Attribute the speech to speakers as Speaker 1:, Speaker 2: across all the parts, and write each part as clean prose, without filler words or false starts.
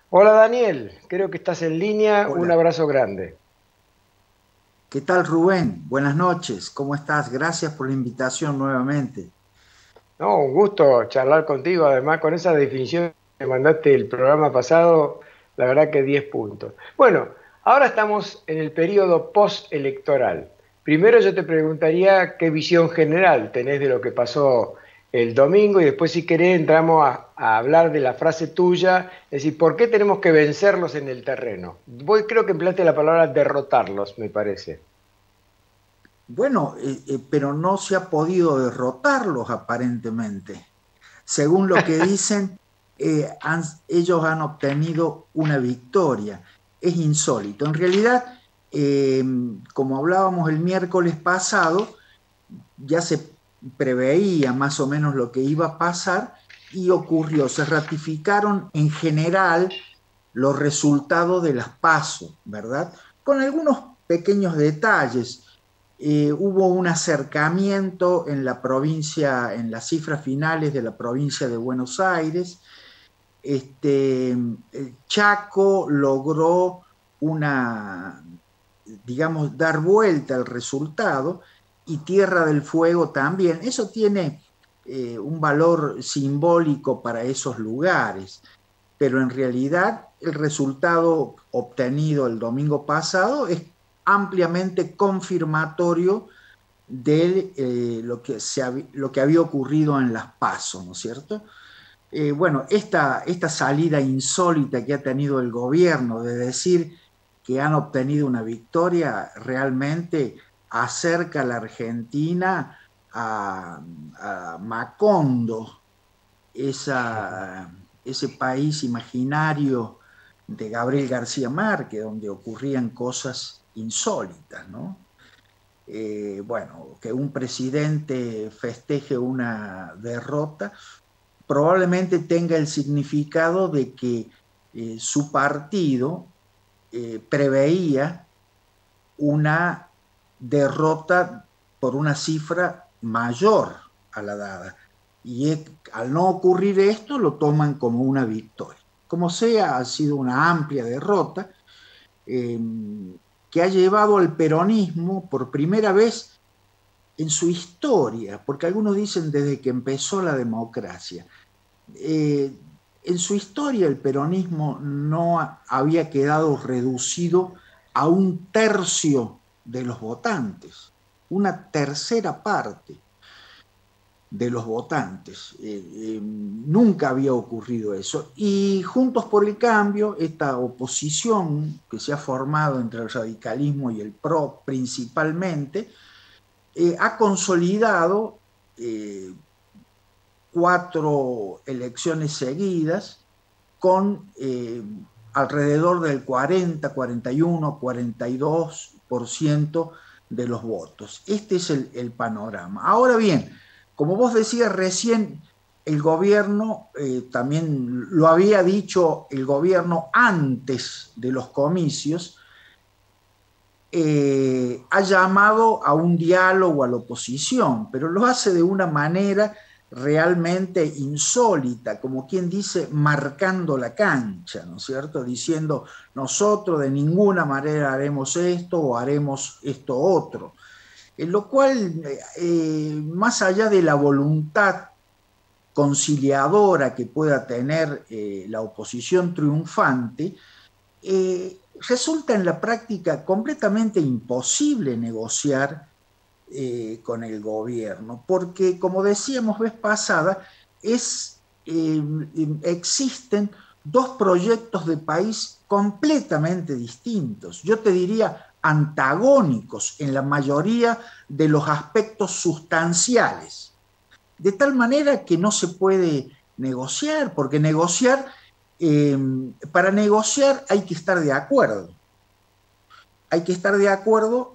Speaker 1: Hola Daniel, creo que estás en línea. Un
Speaker 2: Hola,
Speaker 1: abrazo grande.
Speaker 2: ¿qué tal Rubén? Buenas noches, ¿cómo estás? Gracias por la invitación nuevamente.
Speaker 1: No, un gusto charlar contigo. Además, con esa definición que mandaste el programa pasado, la verdad que 10 puntos. Bueno, ahora estamos en el periodo postelectoral. Primero yo te preguntaría qué visión general tenés de lo que pasó el domingo y después si querés entramos a hablar de la frase tuya, es decir, ¿por qué tenemos que vencerlos en el terreno? Vos creo que empleaste la palabra derrotarlos, me parece.
Speaker 2: Bueno, pero no se ha podido derrotarlos aparentemente. Según lo que dicen, ellos han obtenido una victoria. Es insólito. En realidad, eh, como hablábamos el miércoles pasado, ya se preveía más o menos lo que iba a pasar y ocurrió. Se ratificaron en general los resultados de las PASO, ¿verdad? Con algunos pequeños detalles. Hubo un acercamiento en la provincia, en las cifras finales de la provincia de Buenos Aires. Chaco logró una, digamos, dar vuelta al resultado y Tierra del Fuego también. Eso tiene un valor simbólico para esos lugares, pero en realidad el resultado obtenido el domingo pasado es ampliamente confirmatorio de lo que había ocurrido en las PASO, ¿no es cierto? Bueno, esta salida insólita que ha tenido el gobierno de decir que han obtenido una victoria realmente acerca a la Argentina a Macondo, ese país imaginario de Gabriel García Márquez, donde ocurrían cosas insólitas, ¿no? Bueno, que un presidente festeje una derrota probablemente tenga el significado de que su partido preveía una derrota por una cifra mayor a la dada. Y al no ocurrir esto, lo toman como una victoria. Como sea, ha sido una amplia derrota eh, que ha llevado al peronismo por primera vez en su historia, porque algunos dicen desde que empezó la democracia. eh, en su historia el peronismo no había quedado reducido a un tercio de los votantes, una tercera parte de los votantes. Nunca había ocurrido eso. Y Juntos por el Cambio, esta oposición que se ha formado entre el radicalismo y el PRO principalmente, ha consolidado eh, cuatro elecciones seguidas con alrededor del 40, 41, 42% de los votos. Este es el panorama. Ahora bien, como vos decías recién, el gobierno, también lo había dicho el gobierno antes de los comicios, ha llamado a un diálogo a la oposición, pero lo hace de una manera realmente insólita, como quien dice, marcando la cancha, ¿no es cierto? Diciendo, nosotros de ninguna manera haremos esto o haremos esto otro. En lo cual, más allá de la voluntad conciliadora que pueda tener la oposición triunfante, resulta en la práctica completamente imposible negociar con el gobierno, porque como decíamos vez pasada, existen dos proyectos de país completamente distintos. Yo te diría antagónicos en la mayoría de los aspectos sustanciales, de tal manera que no se puede negociar, porque eh, para negociar hay que estar de acuerdo. Hay que estar de acuerdo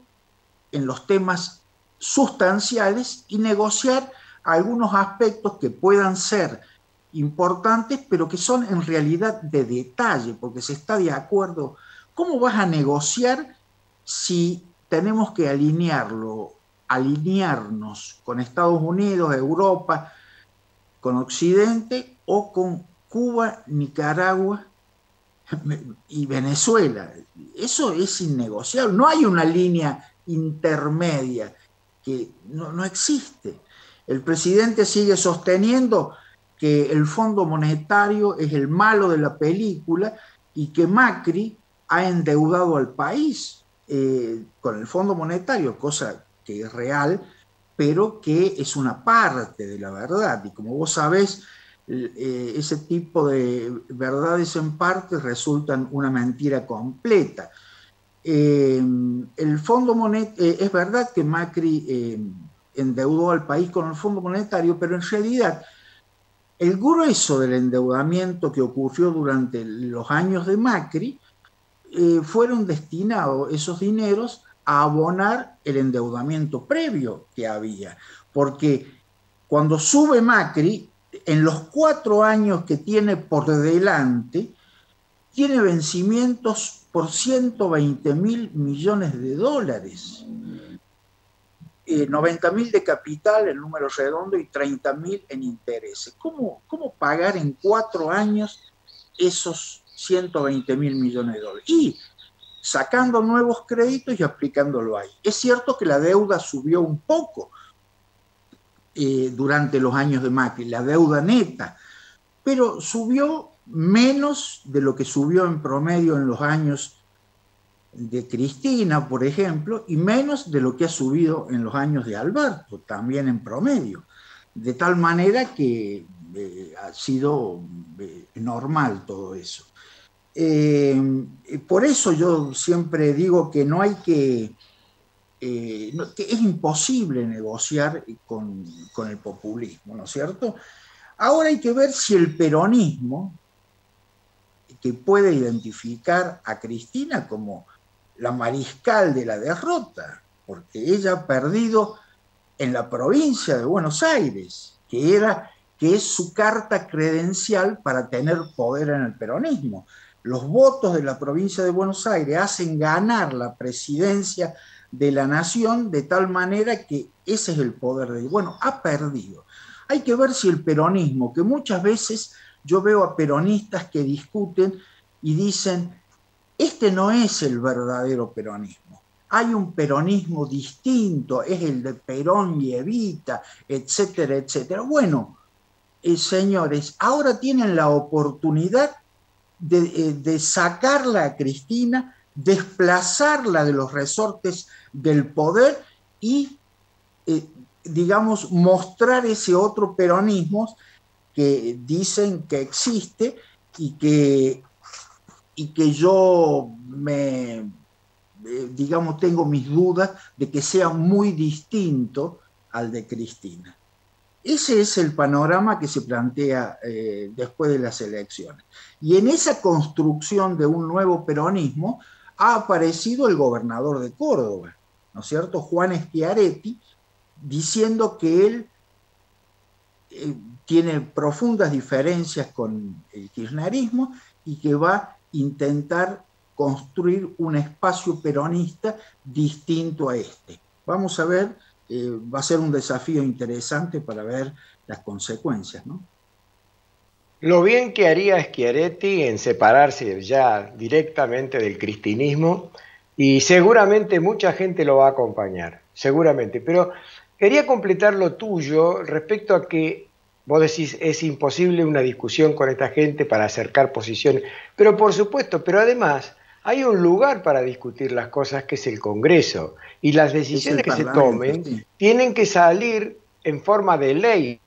Speaker 2: en los temas sustanciales y negociar algunos aspectos que puedan ser importantes, pero que son en realidad de detalle, porque se está de acuerdo. ¿Cómo vas a negociar si tenemos que alinearnos con Estados Unidos, Europa, con Occidente o con Cuba, Nicaragua y Venezuela. Eso es innegociable. No hay una línea intermedia que no existe. El presidente sigue sosteniendo que el Fondo Monetario es el malo de la película y que Macri ha endeudado al país con el Fondo Monetario, cosa que es real, pero que es una parte de la verdad. Y como vos sabés, ese tipo de verdades en parte resultan una mentira completa. El Fondo Monetario, es verdad que Macri endeudó al país con el Fondo Monetario, pero en realidad el grueso del endeudamiento que ocurrió durante los años de Macri fueron destinados esos dineros a abonar el endeudamiento previo que había, porque cuando sube Macri, en los 4 años que tiene por delante, tiene vencimientos por 120.000 millones de dólares. 90.000 de capital, el número redondo, y 30.000 en intereses. ¿Cómo pagar en 4 años esos 120.000 millones de dólares? Y sacando nuevos créditos y aplicándolo ahí. Es cierto que la deuda subió un poco durante los años de Macri, la deuda neta, pero subió menos de lo que subió en promedio en los años de Cristina, por ejemplo, y menos de lo que ha subido en los años de Alberto, también en promedio. De tal manera que ha sido normal todo eso. Por eso yo siempre digo que no hay que es imposible negociar con el populismo, ¿no es cierto? Ahora hay que ver si el peronismo, que puede identificar a Cristina como la mariscal de la derrota, porque ella ha perdido en la provincia de Buenos Aires, que es su carta credencial para tener poder en el peronismo. Los votos de la provincia de Buenos Aires hacen ganar la presidencia de la nación de tal manera que ese es el poder de ella. Bueno, ha perdido. Hay que ver si el peronismo, que muchas veces yo veo a peronistas que discuten y dicen, este no es el verdadero peronismo. Hay un peronismo distinto, es el de Perón y Evita, etcétera, etcétera. Bueno, señores, ahora tienen la oportunidad de sacarla a Cristina, desplazarla de los resortes del poder y, digamos, mostrar ese otro peronismo que dicen que existe y que yo digamos, tengo mis dudas de que sea muy distinto al de Cristina. Ese es el panorama que se plantea después de las elecciones. Y en esa construcción de un nuevo peronismo ha aparecido el gobernador de Córdoba, ¿no es cierto?, Juan Schiaretti, diciendo que él tiene profundas diferencias con el kirchnerismo y que va a intentar construir un espacio peronista distinto a este. Vamos a ver, va a ser un desafío interesante para ver las consecuencias, ¿no?
Speaker 1: Lo bien que haría Schiaretti en separarse ya directamente del cristinismo, y seguramente mucha gente lo va a acompañar, seguramente. Pero quería completar lo tuyo respecto a que vos decís es imposible una discusión con esta gente para acercar posiciones, pero por supuesto, pero además hay un lugar para discutir las cosas que es el Congreso, y las decisiones que se tomen
Speaker 2: sí,
Speaker 1: tienen que salir en forma de ley.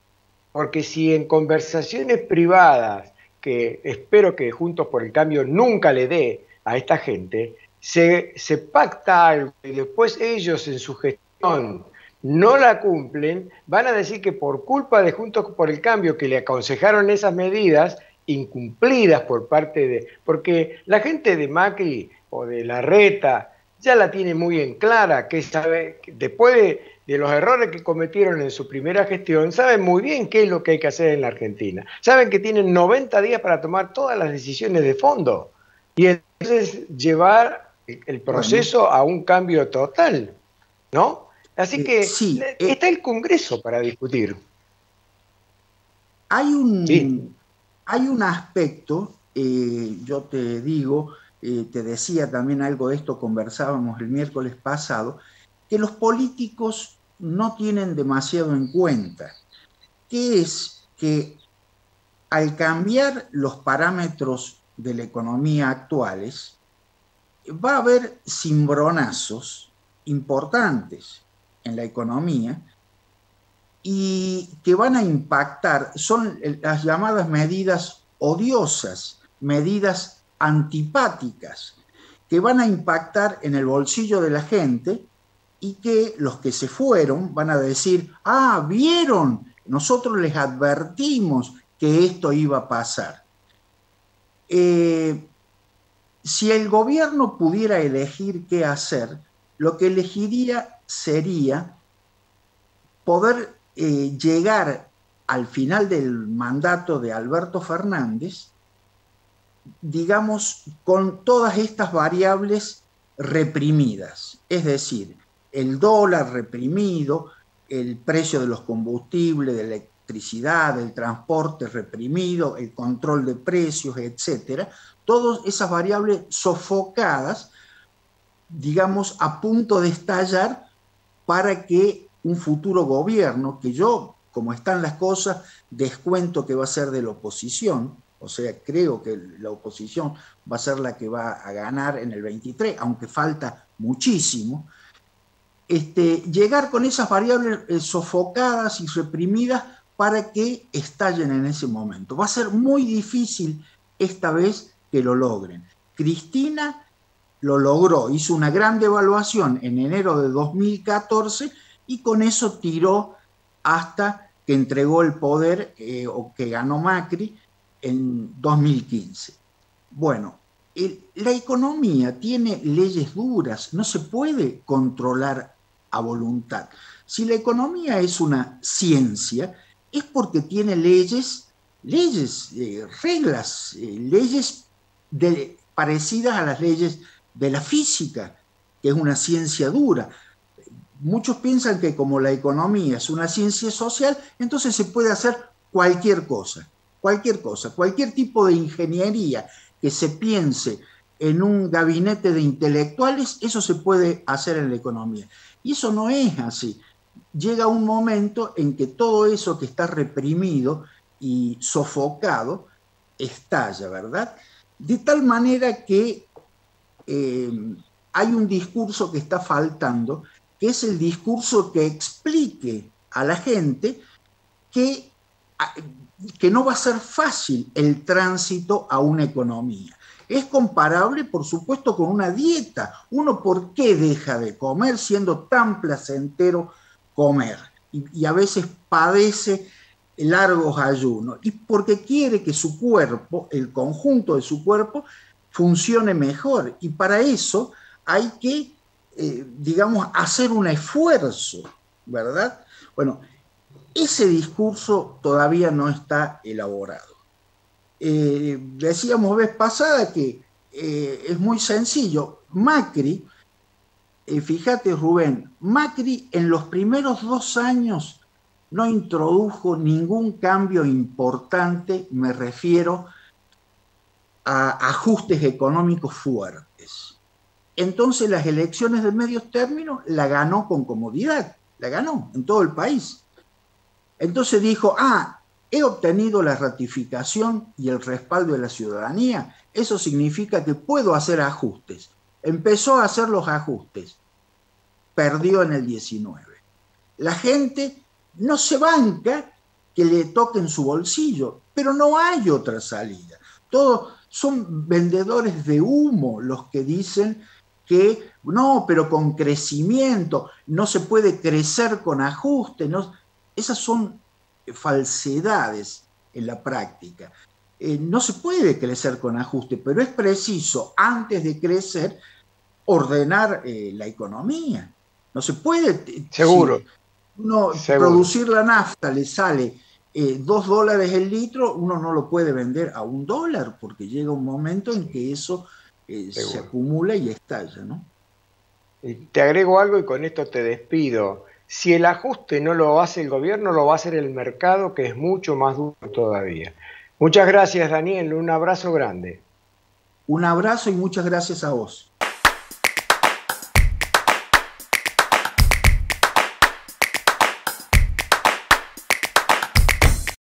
Speaker 1: Porque si en conversaciones privadas, que espero que Juntos por el Cambio nunca le dé a esta gente, se pacta algo y después ellos en su gestión no la cumplen, van a decir que por culpa de Juntos por el Cambio, que le aconsejaron esas medidas incumplidas por parte de... Porque la gente de Macri o de Larreta ya la tiene muy en clara, que sabe, después de los errores que cometieron en su primera gestión, saben muy bien qué es lo que hay que hacer en la Argentina. Saben que tienen 90 días para tomar todas las decisiones de fondo y entonces llevar el proceso a un cambio total, ¿no? Así que
Speaker 2: sí,
Speaker 1: está el Congreso para discutir.
Speaker 2: hay
Speaker 1: Sí.
Speaker 2: un aspecto yo te digo, te decía también algo de esto, conversábamos el miércoles pasado, que los políticos no tienen demasiado en cuenta, que es que al cambiar los parámetros de la economía actuales, va a haber cimbronazos importantes en la economía y que van a impactar, son las llamadas medidas odiosas, medidas antipáticas, que van a impactar en el bolsillo de la gente y que los que se fueron van a decir, ah, vieron, nosotros les advertimos que esto iba a pasar. Si el gobierno pudiera elegir qué hacer, lo que elegiría sería poder llegar al final del mandato de Alberto Fernández, digamos, con todas estas variables reprimidas, es decir, el dólar reprimido, el precio de los combustibles, de la electricidad, del transporte reprimido, el control de precios, etcétera, todas esas variables sofocadas, digamos, a punto de estallar para que un futuro gobierno, que yo, como están las cosas, descuento que va a ser de la oposición, o sea, creo que la oposición va a ser la que va a ganar en el 23, aunque falta muchísimo, llegar con esas variables sofocadas y reprimidas para que estallen en ese momento. Va a ser muy difícil esta vez que lo logren. Cristina lo logró, hizo una gran devaluación en enero de 2014 y con eso tiró hasta que entregó el poder o que ganó Macri en 2015. Bueno, la economía tiene leyes duras, no se puede controlar a voluntad. Si la economía es una ciencia, es porque tiene leyes, reglas, leyes parecidas a las leyes de la física, que es una ciencia dura. Muchos piensan que como la economía es una ciencia social, entonces se puede hacer cualquier cosa, cualquier tipo de ingeniería que se piense en un gabinete de intelectuales, eso se puede hacer en la economía. Y eso no es así. Llega un momento en que todo eso que está reprimido y sofocado estalla, ¿verdad? De tal manera que hay un discurso que está faltando, que es el discurso que explique a la gente que no va a ser fácil el tránsito a una economía. Es comparable, por supuesto, con una dieta. Uno, ¿por qué deja de comer siendo tan placentero comer? Y a veces padece largos ayunos. Y porque quiere que su cuerpo, el conjunto de su cuerpo, funcione mejor. Y para eso hay que, digamos, hacer un esfuerzo, ¿verdad? Bueno, ese discurso todavía no está elaborado. Decíamos vez pasada que es muy sencillo. Macri, fíjate Rubén, Macri en los primeros 2 años no introdujo ningún cambio importante, me refiero a ajustes económicos fuertes. Entonces las elecciones de medios términos la ganó con comodidad, la ganó en todo el país. Entonces dijo, he obtenido la ratificación y el respaldo de la ciudadanía, eso significa que puedo hacer ajustes. Empezó a hacer los ajustes, perdió en el 19. La gente no se banca que le toquen su bolsillo, pero no hay otra salida. Todos son vendedores de humo los que dicen que no, pero con crecimiento, no se puede crecer con ajustes, no. Esas son falsedades en la práctica. No se puede crecer con ajuste, pero es preciso, antes de crecer, ordenar la economía. No se puede.
Speaker 1: Seguro.
Speaker 2: Si uno producir la nafta le sale $2 el litro, uno no lo puede vender a $1, porque llega un momento en que eso se acumula y estalla, ¿no?
Speaker 1: Y te agrego algo y con esto te despido. Si el ajuste no lo hace el gobierno, lo va a hacer el mercado, que es mucho más duro todavía. Muchas gracias, Daniel. Un abrazo grande.
Speaker 2: Un abrazo y muchas gracias a vos.